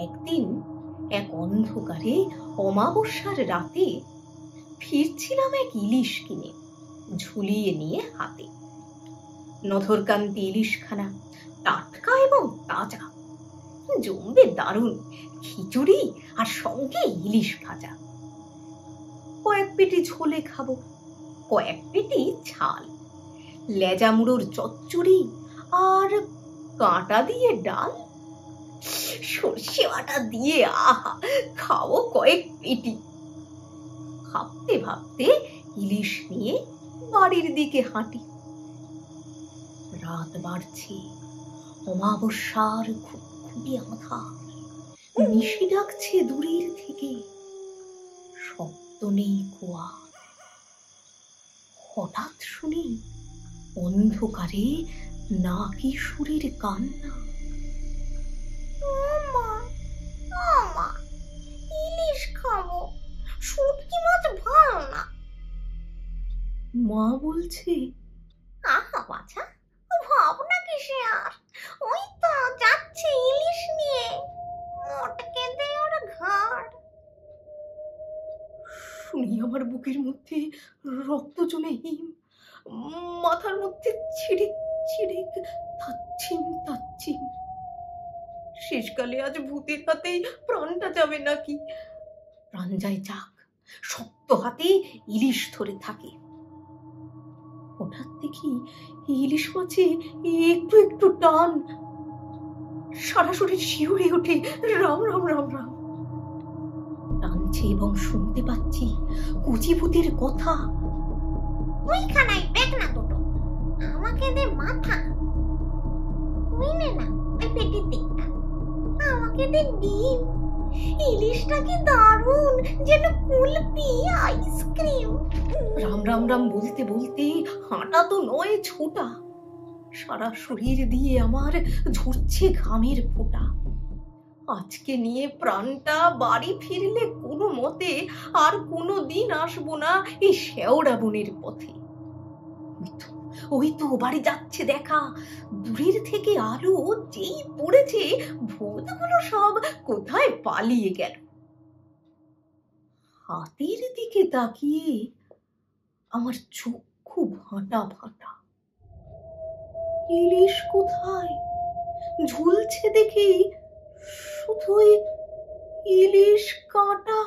একদিন এক অন্ধকারে অমাবস্যার রাতে ফিরছিলাম এক ইলিশ কিনে ঝুলিয়ে নিয়ে হাতে। নধরকান্তি ইলিশখানা টাটকা এবং তাজা, জমবে দারুণ খিচুড়ি আর সঙ্গে ইলিশ ভাজা। কয়েক পেটি ঝোলে খাবো, কয়েক পেটি ঝাল, লেজা মুড়োর চচ্চড়ি আর কাঁটা দিয়ে ডাল, সর্ষে বাটা দিয়ে আহা খাবো কয়েক পেটি। ভাবতে ভাবতে ইলিশ নিয়ে বাড়ির দিকে হাঁটি। রাত বাড়ছে, অমাবস্যার খুবই আঁধার, নিশি ডাকছে দূরের থেকে, শব্দ নেই কুয়ার। হঠাৎ শুনি অন্ধকারে নাকি সুরের কান্না, ইলিশ খাবো, শুটকি মাছ ভালো না। মা বলছে, আহা বাছা, ভাবনা কিসে আর, ওই তো যাচ্ছে ইলিশ নিয়ে, মোটকে দে ওর ঘাড়। শুনি আমার বুকের মধ্যে রক্ত জমে হিম, মাথার মধ্যে ছিড়িক ছিড়িক তাচ্ছিম তাচ্ছিম। শেষকালে আজ ভূতের হাতেই প্রাণটা যাবে নাকি। প্রাণ যায় যাক, শক্ত হাতে ইলিশ ধরে থাকে। হঠাৎ দেখি ইলিশ মাছে একটু একটু টান, সারা শরীর শিউরে ওঠে, রাম রাম রাম রাম। টানছে এবং শুনতে পাচ্ছি কচি ভূতের কথা, ওইখানায় দেখ না দুটো, আমাকে দে মাথা, তুই নে না ওই পেটিতে, আমাকে দে ডিম, ইলিশটা কি দারুণ, যেন কুলপি আইসক্রিম। রাম রাম রাম বলতে বলতে হাঁটা তো নয় ছোটা, সারা শরীর দিয়ে আমার ঝরছে ঘামের ফোঁটা। আজকে নিয়ে প্রাণটা বাড়ি ফিরলে কোনো মতে আর কোনো দিন আসবো না এই শেওড়া বনের পথে। ওই তো বাড়ি যাচ্ছে দেখা, দূরের থেকে আলো যেই পড়েছে, ভূতগুলো সব কোথায় পালিয়ে গেল। হাতের দিকে তাকিয়ে আমার চক্ষু ভাঁটা ভাঁটা। ইলিশ কোথায়? ঝুলছে দেখি শুধুই ইলিশ কাঁটা।